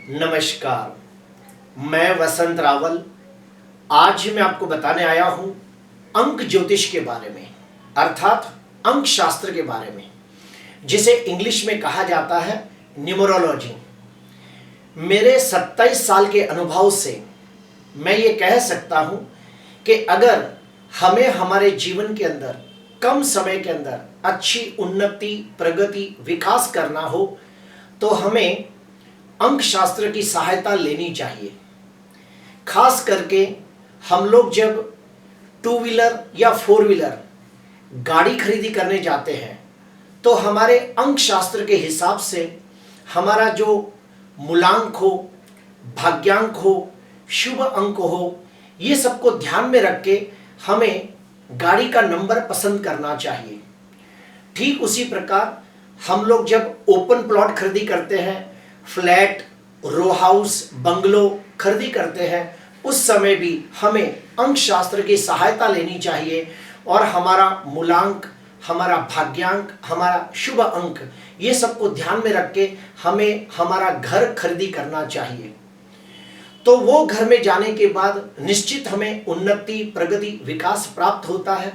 नमस्कार। मैं वसंत रावल। आज मैं आपको बताने आया हूं अंक ज्योतिष के बारे में, अर्थात अंक शास्त्र के बारे में, जिसे इंग्लिश में कहा जाता है न्यूमरोलॉजी। मेरे 27 साल के अनुभव से मैं ये कह सकता हूं कि अगर हमें हमारे जीवन के अंदर कम समय के अंदर अच्छी उन्नति, प्रगति, विकास करना हो तो हमें अंक शास्त्र की सहायता लेनी चाहिए। खास करके हम लोग जब 2 व्हीलर या 4 व्हीलर गाड़ी खरीदी करने जाते हैं तो हमारे अंक शास्त्र के हिसाब से हमारा जो मूलांक हो, भाग्यांक हो, शुभ अंक हो, ये सबको ध्यान में रख के हमें गाड़ी का नंबर पसंद करना चाहिए। ठीक उसी प्रकार हम लोग जब ओपन प्लॉट खरीदी करते हैं, फ्लैट, रो हाउस, बंगलो खरीदी करते हैं, उस समय भी हमें अंक शास्त्र की सहायता लेनी चाहिए और हमारा मूलांक, हमारा भाग्यांक, हमारा शुभ अंक, ये सबको ध्यान में रख के हमें हमारा घर खरीदी करना चाहिए। तो वो घर में जाने के बाद निश्चित हमें उन्नति, प्रगति, विकास प्राप्त होता है।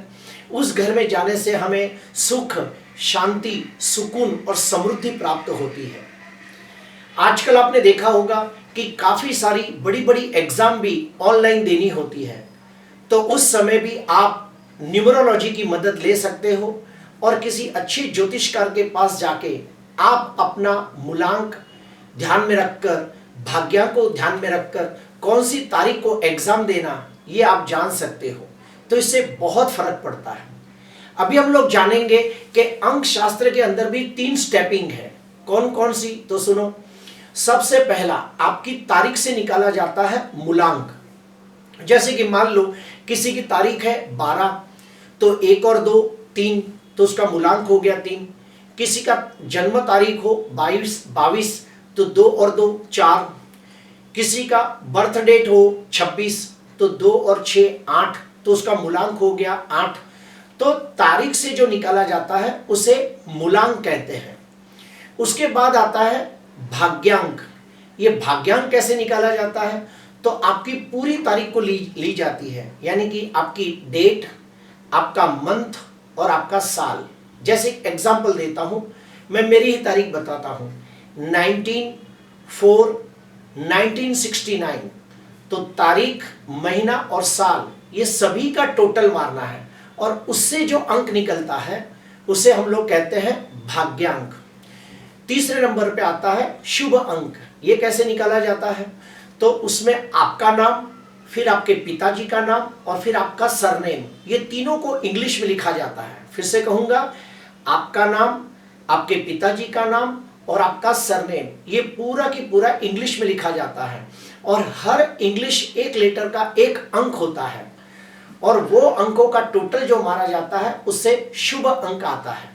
उस घर में जाने से हमें सुख, शांति, सुकून और समृद्धि प्राप्त होती है। आजकल आपने देखा होगा कि काफ़ी सारी बड़ी बड़ी एग्जाम भी ऑनलाइन देनी होती है, तो उस समय भी आप न्यूमरोलॉजी की मदद ले सकते हो और किसी अच्छे ज्योतिषकार के पास जाके आप अपना मूलांक ध्यान में रखकर, भाग्य को ध्यान में रखकर कौन सी तारीख को एग्जाम देना, ये आप जान सकते हो। तो इससे बहुत फर्क पड़ता है। अभी हम लोग जानेंगे कि अंक शास्त्र के अंदर भी 3 स्टेपिंग है। कौन कौन सी, तो सुनो। सबसे पहला आपकी तारीख से निकाला जाता है मूलांक। जैसे कि मान लो किसी की तारीख है 12, तो 1 और 2 3, तो उसका मूलांक हो गया 3। किसी का जन्म तारीख हो 22, तो 2 और 2 4। किसी का बर्थ डेट हो 26, तो 2 और 6 8, तो उसका मूलांक हो गया 8। तो तारीख से जो निकाला जाता है उसे मूलांक कहते हैं। उसके बाद आता है भाग्यांक। ये भाग्यांक कैसे निकाला जाता है, तो आपकी पूरी तारीख को ली जाती है, यानी कि आपकी डेट, आपका मंथ और आपका साल। जैसे एग्जांपल देता हूं, मैं मेरी ही तारीख बताता हूं, 19/4/1969। तो तारीख, महीना और साल, ये सभी का टोटल मारना है और उससे जो अंक निकलता है उसे हम लोग कहते हैं भाग्यांक। तीसरे नंबर पे आता है शुभ अंक। ये कैसे निकाला जाता है, तो उसमें आपका नाम, फिर आपके पिताजी का नाम और फिर आपका सरनेम, ये तीनों को इंग्लिश में लिखा जाता है। फिर से कहूंगा, आपका नाम, आपके पिताजी का नाम और आपका सरनेम, ये पूरा की पूरा इंग्लिश में लिखा जाता है और हर इंग्लिश एक लेटर का एक अंक होता है और वो अंकों का टोटल जो मारा जाता है उससे शुभ अंक आता है।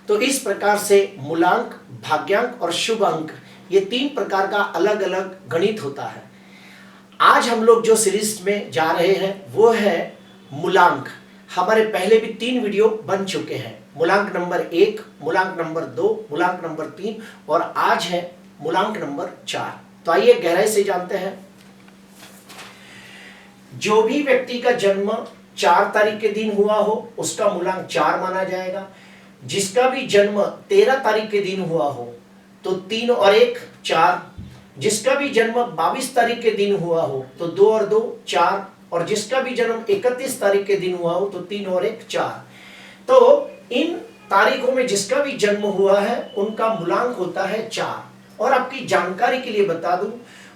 तो इस प्रकार से मूलांक, भाग्यांक और शुभ अंक, ये 3 प्रकार का अलग अलग गणित होता है। आज हम लोग जो सीरीज में जा रहे हैं वो है मूलांक। हमारे पहले भी 3 वीडियो बन चुके हैं, मूलांक नंबर 1, मूलांक नंबर 2, मूलांक नंबर 3 और आज है मूलांक नंबर 4। तो आइए गहराई से जानते हैं। जो भी व्यक्ति का जन्म 4 तारीख के दिन हुआ हो उसका मूलांक 4 माना जाएगा। जिसका भी जन्म 13 तारीख के दिन हुआ हो तो 3 और 1 4। जिसका भी जन्म 22 तारीख के दिन हुआ हो तो 2 और 2 4। और जिसका भी जन्म 31 तारीख के दिन हुआ हो तो 3 और 1 4। तो इन तारीखों में जिसका भी जन्म हुआ है उनका मूलांक होता है 4। और आपकी जानकारी के लिए बता दूं,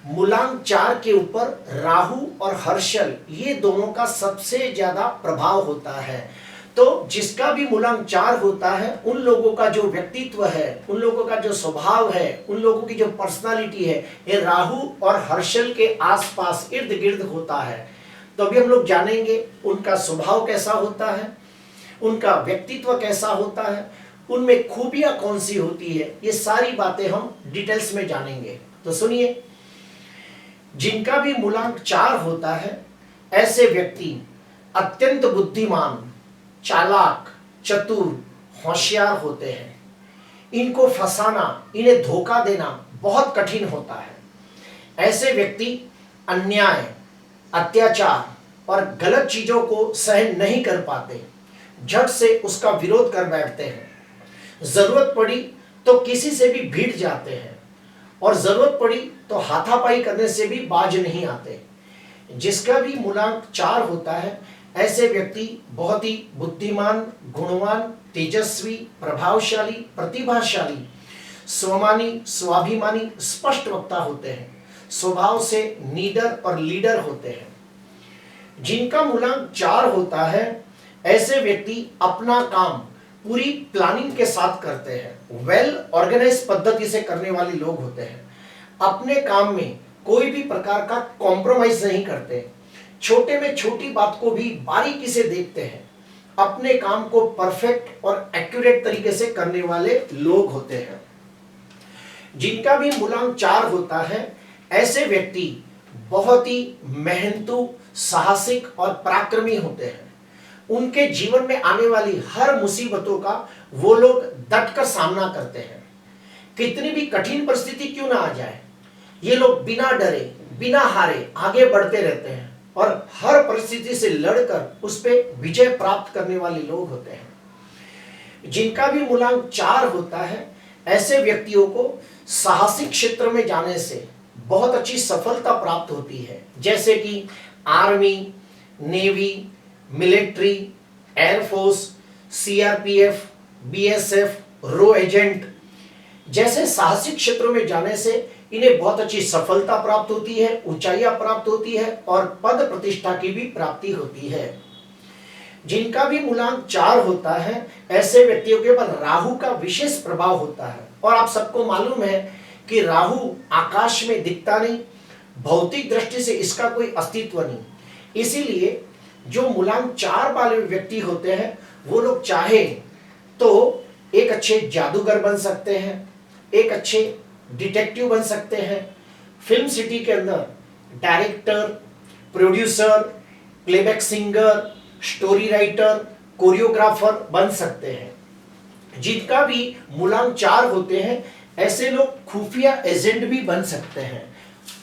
मूलांक 4 के ऊपर राहु और हर्षल, ये दोनों का सबसे ज्यादा प्रभाव होता है। तो जिसका भी मूलांक 4 होता है उन लोगों का जो व्यक्तित्व है, उन लोगों का जो स्वभाव है, उन लोगों की जो पर्सनालिटी है, ये राहु और हर्षल के आसपास इर्द गिर्द होता है। तो अभी हम लोग जानेंगे उनका स्वभाव कैसा होता है, उनका व्यक्तित्व कैसा होता है, उनमें खूबियां कौन सी होती है, ये सारी बातें हम डिटेल्स में जानेंगे। तो सुनिए, जिनका भी मूलांक 4 होता है ऐसे व्यक्ति अत्यंत बुद्धिमान, चालाक, चतुर, होशियार होते हैं। इनको फंसाना, इन्हें धोखा देना बहुत कठिन होता है। ऐसे व्यक्ति अन्याय, अत्याचार और गलत चीजों को सहन नहीं कर पाते, झट से उसका विरोध कर बैठते हैं। जरूरत पड़ी तो किसी से भी भिड़ जाते हैं और जरूरत पड़ी तो हाथापाई करने से भी बाज नहीं आते। जिसका भी मूलांक 4 होता है, ऐसे व्यक्ति बहुत ही बुद्धिमान, गुणवान, तेजस्वी, प्रभावशाली, प्रतिभाशाली, स्वमानी, स्वाभिमानी, स्पष्ट वक्ता होते हैं। स्वभाव से नीडर और लीडर होते हैं। जिनका मूलांक 4 होता है, ऐसे व्यक्ति अपना काम पूरी प्लानिंग के साथ करते हैं। वेल ऑर्गेनाइज पद्धति से करने वाले लोग होते हैं। अपने काम में कोई भी प्रकार का कॉम्प्रोमाइज नहीं करते। छोटे में छोटी बात को भी बारीकी से देखते हैं। अपने काम को परफेक्ट और एक्यूरेट तरीके से करने वाले लोग होते हैं। जिनका भी मूलांक 4 होता है, ऐसे व्यक्ति बहुत ही मेहनतू, साहसिक और पराक्रमी होते हैं। उनके जीवन में आने वाली हर मुसीबतों का वो लोग डटकर सामना करते हैं। कितनी भी कठिन परिस्थिति क्यों ना आ जाए, ये लोग बिना डरे, बिना हारे आगे बढ़ते रहते हैं और हर परिस्थिति से लड़कर उस पे विजय प्राप्त करने वाले लोग होते हैं। जिनका भी मूलांक 4 होता है, ऐसे व्यक्तियों को साहसिक क्षेत्र में जाने से बहुत अच्छी सफलता प्राप्त होती है, जैसे कि army, navy, military, air force, CRPF, BSF, रो एजेंट जैसे साहसिक क्षेत्रों में जाने से इन्हें बहुत अच्छी सफलता प्राप्त होती है, ऊंचाइयां प्राप्त होती है और पद प्रतिष्ठा की भी प्राप्ति होती है। जिनका भी मूलांक 4 होता है, ऐसे व्यक्तियों के ऊपर राहु का विशेष प्रभाव होता है। और आप सबको मालूम है कि राहु आकाश में दिखता नहीं, भौतिक दृष्टि से इसका कोई अस्तित्व नहीं। इसीलिए जो मूलांक 4 वाले व्यक्ति होते हैं, वो लोग चाहे तो एक अच्छे जादूगर बन सकते हैं, एक अच्छे डिटेक्टिव बन सकते हैं, फिल्म सिटी के अंदर director, producer, playback singer, story writer, choreographer बन सकते हैं। जिनका भी मूलांक 4 होते हैं, ऐसे लोग खुफिया एजेंट भी बन सकते हैं,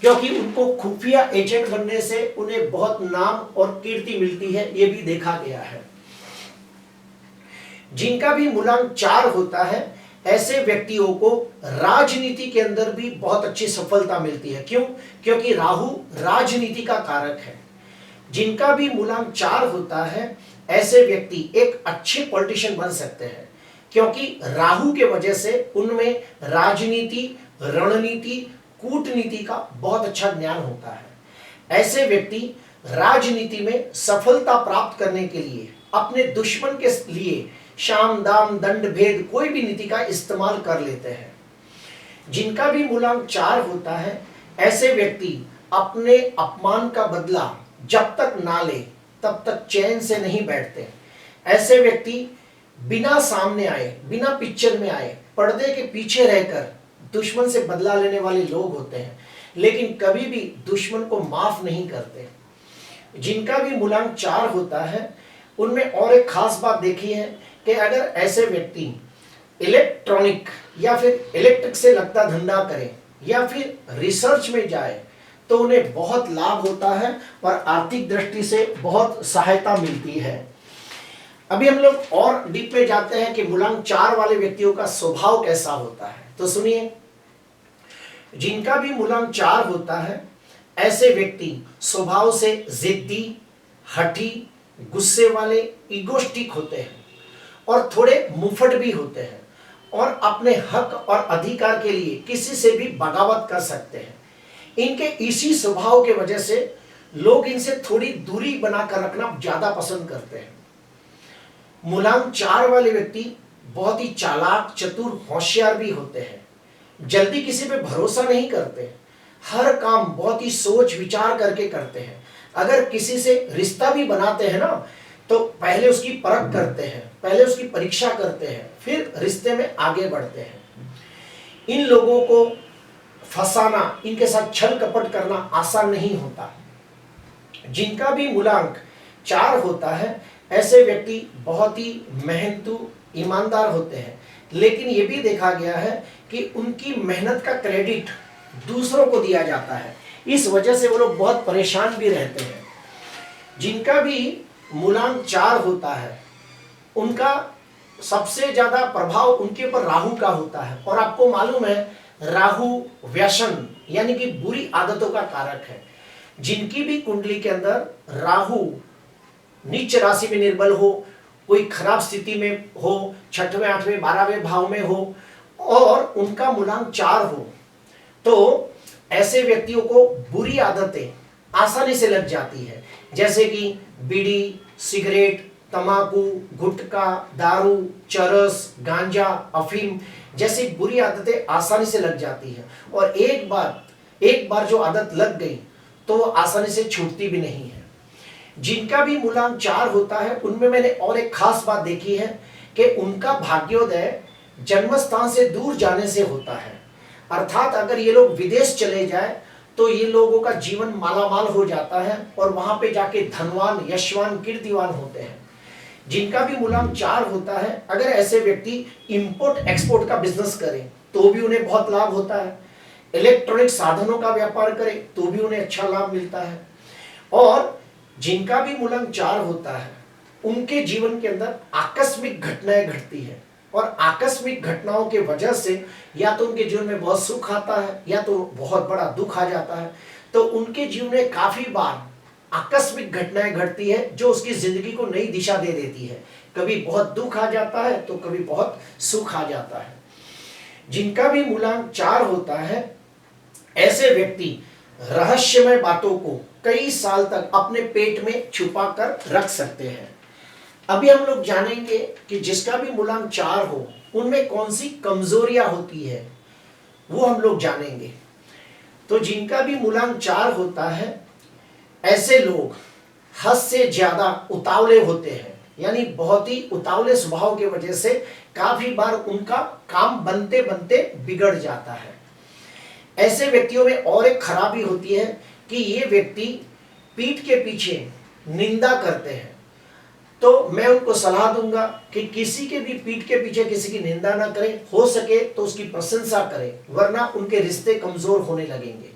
क्योंकि उनको खुफिया एजेंट बनने से उन्हें बहुत नाम और कीर्ति मिलती है, ये भी देखा गया है। जिनका भी मूलांक 4 होता है, ऐसे व्यक्तियों को राजनीति के अंदर भी बहुत अच्छी सफलता मिलती है। क्यों? क्योंकि राहु राजनीति का कारक है। जिनका भी मूलांक 4 होता है, ऐसे व्यक्ति एक अच्छे पॉलिटिशियन बन सकते हैं, क्योंकि राहु के वजह से उनमें राजनीति, रणनीति, कूटनीति का बहुत अच्छा ज्ञान होता है। ऐसे व्यक्ति राजनीति में सफलता प्राप्त करने के लिए अपने दुश्मन के लिए शाम दाम दंड भेद कोई भी नीति का इस्तेमाल कर लेते हैं। जिनका भी मूलांक 4 होता है, ऐसे व्यक्ति अपने अपमान का बदला जब तक ना ले तब तक चैन से नहीं बैठते। ऐसे व्यक्ति बिना सामने आए, बिना पिक्चर में आए, पर्दे के पीछे रहकर दुश्मन से बदला लेने वाले लोग होते हैं, लेकिन कभी भी दुश्मन को माफ नहीं करते। जिनका भी मूलांक 4 होता है, उनमें और एक खास बात देखी है कि अगर ऐसे व्यक्ति इलेक्ट्रॉनिक या फिर इलेक्ट्रिक से लगता धंधा करें या फिर रिसर्च में जाए तो उन्हें बहुत लाभ होता है और आर्थिक दृष्टि से बहुत सहायता मिलती है। अभी हम लोग और डीप में जाते हैं कि मूलांक 4 वाले व्यक्तियों का स्वभाव कैसा होता है। तो सुनिए, जिनका भी मूलांक 4 होता है, ऐसे व्यक्ति स्वभाव से जिद्दी, हठी, गुस्से वाले, इगोस्टिक होते हैं और थोड़े मुफट भी होते हैं और अपने हक और अधिकार के लिए किसी से भी बगावत कर सकते हैं। इनके इसी स्वभाव के वजह से लोग इनसे थोड़ी दूरी बनाकर रखना ज्यादा पसंद करते हैं। मूलांक 4 वाले व्यक्ति बहुत ही चालाक, चतुर, होशियार भी होते हैं। जल्दी किसी पे भरोसा नहीं करते, हर काम बहुत ही सोच विचार करके करते हैं। अगर किसी से रिश्ता भी बनाते हैं ना, तो पहले उसकी परख करते हैं, पहले उसकी परीक्षा करते हैं, फिर रिश्ते में आगे बढ़ते हैं। इन लोगों को फंसाना, इनके साथ छल कपट करना आसान नहीं होता। जिनका भी मूलांक 4 होता है, ऐसे व्यक्ति बहुत ही मेहनतू, ईमानदार होते हैं, लेकिन यह भी देखा गया है कि उनकी मेहनत का क्रेडिट दूसरों को दिया जाता है। इस वजह से वो लोग बहुत परेशान भी रहते हैं। जिनका भी मूलांक 4 होता है उनका सबसे ज्यादा प्रभाव उनके ऊपर राहु का होता है। और आपको मालूम है राहु व्यसन यानी कि बुरी आदतों का कारक है। जिनकी भी कुंडली के अंदर राहु नीच राशि में निर्बल हो, कोई खराब स्थिति में हो, 6वें 8वें 12वें भाव में हो और उनका मूलांक 4 हो, तो ऐसे व्यक्तियों को बुरी आदतें आसानी से लग जाती है। जैसे कि बीड़ी, सिगरेट, तंबाकू, गुटखा, दारू, चरस, गांजा, अफीम जैसी बुरी आदतें आसानी से लग जाती है। और एक बार जो आदत लग गई तो वो आसानी से छूटती भी नहीं है। जिनका भी मूलांक 4 होता है उनमें मैंने और एक खास बात देखी है कि उनका भाग्योदय जन्म स्थान से दूर जाने से होता है। अर्थात अगर ये लोग विदेश चले जाए तो ये लोगों का जीवन मालामाल हो जाता है और वहां पे जाके धनवान, यशवान, कीर्तिवान होते हैं। जिनका भी मूलांक 4 होता है, अगर ऐसे व्यक्ति इंपोर्ट एक्सपोर्ट का बिजनेस करें तो भी उन्हें बहुत लाभ होता है। इलेक्ट्रॉनिक साधनों का व्यापार करें तो भी उन्हें अच्छा लाभ मिलता है। और जिनका भी मूलांक 4 होता है उनके जीवन के अंदर आकस्मिक घटनाएं घटती है और आकस्मिक घटनाओं के वजह से या तो उनके जीवन में बहुत सुख आता है या तो बहुत बड़ा दुख आ जाता है। तो उनके जीवन में काफी बार आकस्मिक घटनाएं घटती है जो उसकी जिंदगी को नई दिशा दे देती है। कभी बहुत दुख आ जाता है तो कभी बहुत सुख आ जाता है। जिनका भी मूलांक 4 होता है ऐसे व्यक्ति रहस्यमय बातों को कई साल तक अपने पेट में छुपा कर रख सकते हैं। अभी हम लोग जानेंगे कि जिसका भी मूलांक 4 हो उनमें कौन सी कमजोरियां होती है, वो हम लोग जानेंगे। तो जिनका भी मूलांक 4 होता है ऐसे लोग हद से ज्यादा उतावले होते हैं, यानी बहुत ही उतावले स्वभाव की वजह से काफी बार उनका काम बनते बनते बिगड़ जाता है। ऐसे व्यक्तियों में और एक खराबी होती है कि ये व्यक्ति पीठ के पीछे निंदा करते हैं। तो मैं उनको सलाह दूंगा कि किसी के भी पीठ के पीछे किसी की निंदा ना करें, हो सके तो उसकी प्रशंसा करें, वरना उनके रिश्ते कमजोर होने लगेंगे।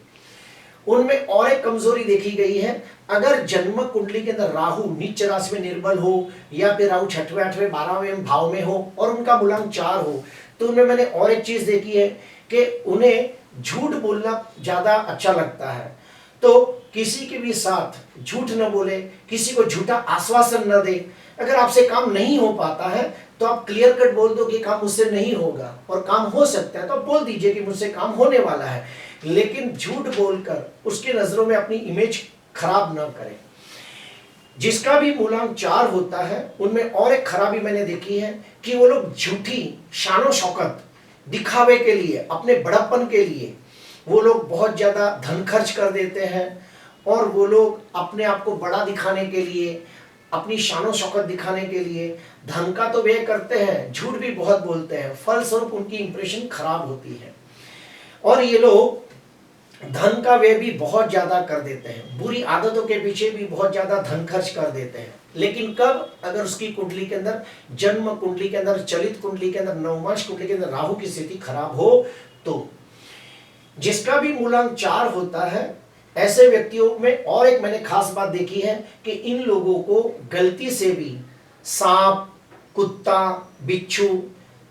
उनमें और एक कमजोरी देखी गई है, अगर जन्म कुंडली के अंदर राहु नीच राशि में निर्बल हो या फिर राहु 6वें 8वें 12वें भाव में हो और उनका मूलांक 4 हो, तो उनमें मैंने और एक चीज देखी है कि उन्हें झूठ बोलना ज्यादा अच्छा लगता है। तो किसी के भी साथ झूठ न बोले, किसी को झूठा आश्वासन न दे। अगर आपसे काम नहीं हो पाता है तो आप क्लियर कट बोल दो कि काम मुझसे नहीं होगा, और काम हो सकता है तो आप बोल दीजिए कि मुझसे काम होने वाला है, लेकिन झूठ बोलकर उसके नजरों में अपनी इमेज खराब न करें। जिसका भी मूलांक 4 होता है उनमें और एक खराबी मैंने देखी है कि वो लोग झूठी शानो शौकत दिखावे के लिए, अपने बड़प्पन के लिए वो लोग बहुत ज्यादा धन खर्च कर देते हैं और वो लोग अपने आप को बड़ा दिखाने के लिए, अपनी शानो शौकत दिखाने के लिए धन का तो व्यय करते हैं, झूठ भी बहुत बोलते हैं। फलस्वरूप उनकी इंप्रेशन खराब होती है और ये लोग धन का व्यय भी बहुत ज्यादा कर देते हैं, बुरी आदतों के पीछे भी बहुत ज्यादा धन खर्च कर देते हैं। लेकिन कब? अगर उसकी कुंडली के अंदर, जन्म कुंडली के अंदर, चलित कुंडली के अंदर, नवमांश कुंडली के अंदर राहु की स्थिति खराब हो तो। जिसका भी मूलांक 4 होता है ऐसे व्यक्तियों में और एक मैंने खास बात देखी है कि इन लोगों को गलती से भी सांप, कुत्ता, बिच्छू,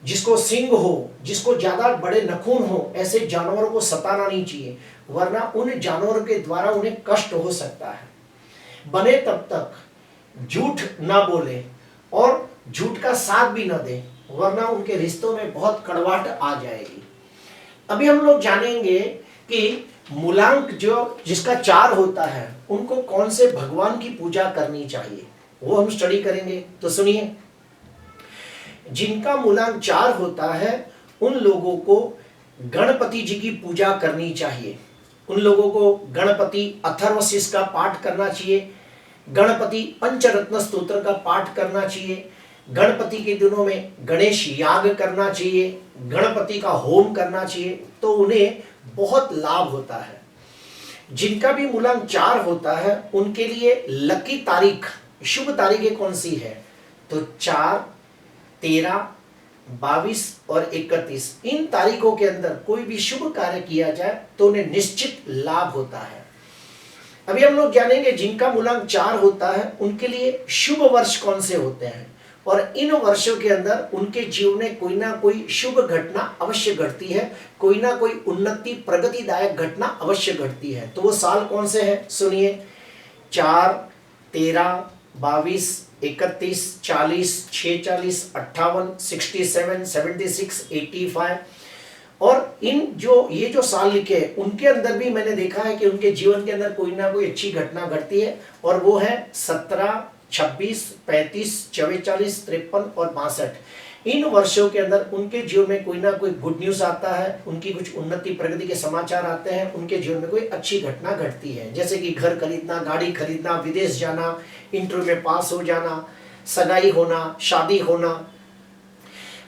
जिसको सिंग हो, जिसको ज्यादा बड़े नखून हो, ऐसे जानवरों को सताना नहीं चाहिए, वरना उन जानवरों के द्वारा उन्हें कष्ट हो सकता है। बने तब तक झूठ ना बोले और झूठ का साथ भी ना दें, वरना उनके रिश्तों में बहुत कड़वाहट आ जाएगी। अभी हम लोग जानेंगे कि मूलांक जो जिसका 4 होता है उनको कौन से भगवान की पूजा करनी चाहिए, वो हम स्टडी करेंगे। तो सुनिए, जिनका मूलांक 4 होता है उन लोगों को गणपति जी की पूजा करनी चाहिए। उन लोगों को गणपति अथर्वशीष का पाठ करना चाहिए, गणपति पंचरत्न स्तोत्र का पाठ करना चाहिए, गणपति के दिनों में गणेश याग करना चाहिए, गणपति का होम करना चाहिए, तो उन्हें बहुत लाभ होता है। जिनका भी मूलांक 4 होता है उनके लिए लकी तारीख, शुभ तारीखें कौन सी है? तो 4, 13, 22 और 31 इन तारीखों के अंदर कोई भी शुभ कार्य किया जाए तो उन्हें निश्चित लाभ होता है। अभी हम लोग जानेंगे जिनका मूलांक 4 होता है उनके लिए शुभ वर्ष कौन से होते हैं और इन वर्षों के अंदर उनके जीवन में कोई ना कोई शुभ घटना अवश्य घटती है, कोई ना कोई उन्नति प्रगतिदायक घटना अवश्य घटती है। तो वो साल कौन से हैं सुनिए, 4, 13, 22, 31, 40, 46, 58, 67, 76, 85 और ये जो साल लिखे हैं उनके अंदर भी मैंने देखा है कि उनके जीवन के अंदर कोई ना कोई अच्छी घटना घटती है और वो है 17, 26, 35, 44, 53 और 62। इन वर्षों के अंदर उनके जीवन में कोई ना कोई गुड न्यूज आता है, उनकी कुछ उन्नति प्रगति के समाचार आते हैं, उनके जीवन में कोई अच्छी घटना घटती है, जैसे कि घर खरीदना, गाड़ी खरीदना, विदेश जाना, इंटरव्यू में पास हो जाना, सगाई होना, शादी होना।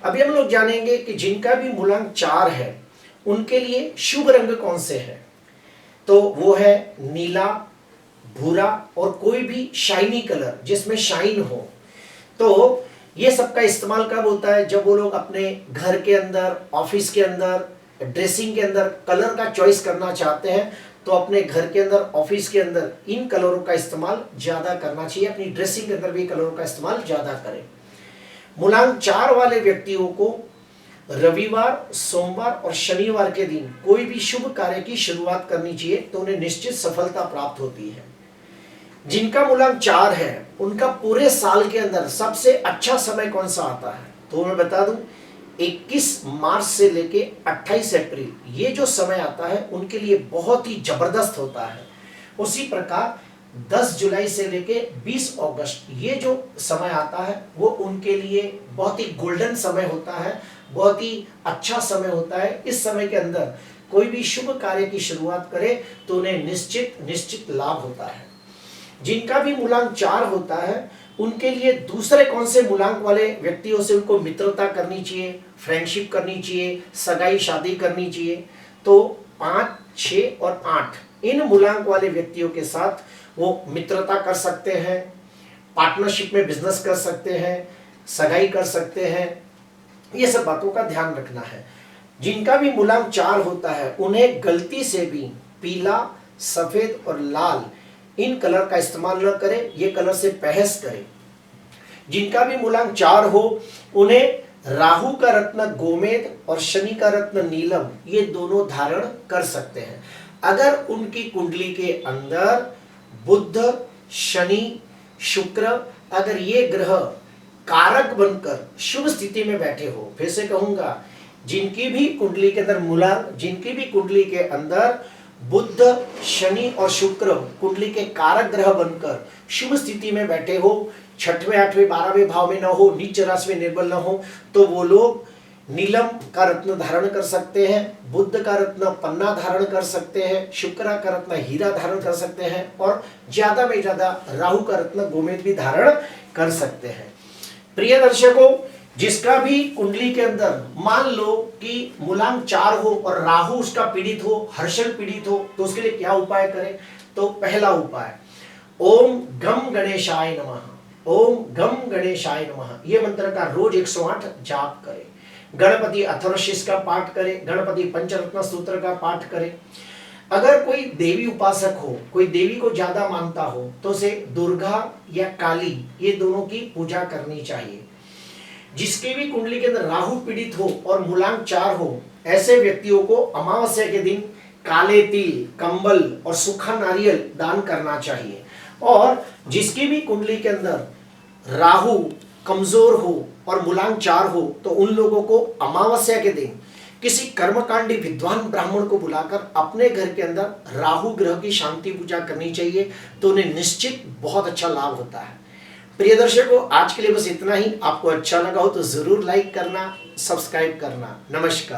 अभी हम लोग जानेंगे कि जिनका भी मूलांक 4 है उनके लिए शुभ रंग कौन से है, तो वो है नीला, भूरा और कोई भी शाइनी कलर जिसमें शाइन हो। तो ये सबका इस्तेमाल कब होता है, जब वो लोग अपने घर के अंदर, ऑफिस के अंदर, ड्रेसिंग के अंदर कलर का चॉइस करना चाहते हैं तो अपने घर के अंदर, ऑफिस के अंदर इन कलरों का इस्तेमाल ज्यादा करना चाहिए, अपनी ड्रेसिंग के अंदर भी कलरों का इस्तेमाल ज्यादा करें। मूलांक 4 वाले व्यक्तियों को रविवार, सोमवार और शनिवार के दिन कोई भी शुभ कार्य की शुरुआत करनी चाहिए तो उन्हें निश्चित सफलता प्राप्त होती है। जिनका मूलांक 4 है उनका पूरे साल के अंदर सबसे अच्छा समय कौन सा आता है, तो मैं बता दूं 21 मार्च से लेके 28 अप्रैल ये जो समय आता है उनके लिए बहुत ही जबरदस्त होता है। उसी प्रकार 10 जुलाई से लेके 20 अगस्त ये जो समय आता है वो उनके लिए बहुत ही गोल्डन समय होता है, बहुत ही अच्छा समय होता है। इस समय के अंदर कोई भी शुभ कार्य की शुरुआत करे तो उन्हें निश्चित लाभ होता है। जिनका भी मूलांक 4 होता है उनके लिए दूसरे कौन से मूलांक वाले व्यक्तियों से उनको मित्रता करनी चाहिए, फ्रेंडशिप करनी चाहिए, सगाई शादी करनी चाहिए, तो 5, 6 और 8 इन मूलांक वाले व्यक्तियों के साथ वो मित्रता कर सकते हैं, पार्टनरशिप में बिजनेस कर सकते हैं, सगाई कर सकते हैं। ये सब बातों का ध्यान रखना है। जिनका भी मूलांक 4 होता है उन्हें गलती से भी पीला, सफेद और लाल इन कलर का इस्तेमाल न करें, ये कलर से परहेज करें। जिनका भी मूलांक 4 हो उन्हें राहु का रत्न गोमेद और शनि का रत्न नीलम ये दोनों धारण कर सकते हैं। अगर उनकी कुंडली के अंदर बुध, शनि, शुक्र अगर ये ग्रह कारक बनकर शुभ स्थिति में बैठे हो, फिर से कहूंगा जिनकी भी कुंडली के अंदर मूलांक, जिनकी भी कुंडली के अंदर बुध, शनि और शुक्र कुंडली के कारक ग्रह बनकर शुभ स्थिति में बैठे हो, 6वें, 8वें, 12वें भाव में न हो, नीच राशि में निर्बल न हो, तो वो लोग नीलम का रत्न धारण कर सकते हैं, बुध का रत्न पन्ना धारण कर सकते हैं, शुक्र का रत्न हीरा धारण कर सकते हैं और ज्यादा में ज्यादा राहु का रत्न गोमेद भी धारण कर सकते हैं। प्रिय दर्शकों, जिसका भी कुंडली के अंदर मान लो कि मूलांक 4 हो और राहु उसका पीड़ित हो, हर्षण पीड़ित हो, तो उसके लिए क्या उपाय करें, तो पहला उपाय ओम गम गणेशाय नमः, ओम गम गणेशाय नमः ये मंत्र का रोज 108 जाप करें। गणपति अथर्वशीष का पाठ करें, गणपति पंचरत्न सूत्र का पाठ करें। अगर कोई देवी उपासक हो, कोई देवी को ज्यादा मानता हो, तो उसे दुर्गा या काली ये दोनों की पूजा करनी चाहिए। जिसकी भी कुंडली के अंदर राहु पीड़ित हो और मूलांक 4 हो, ऐसे व्यक्तियों को अमावस्या के दिन काले तिल, कंबल और सूखा नारियल दान करना चाहिए। और जिसकी भी कुंडली के अंदर राहु कमजोर हो और मूलांक 4 हो, तो उन लोगों को अमावस्या के दिन किसी कर्मकांडी विद्वान ब्राह्मण को बुलाकर अपने घर के अंदर राहु ग्रह की शांति पूजा करनी चाहिए, तो उन्हें निश्चित बहुत अच्छा लाभ होता है। प्रिय दर्शकों, आज के लिए बस इतना ही। आपको अच्छा लगा हो तो जरूर लाइक करना, सब्सक्राइब करना। नमस्कार।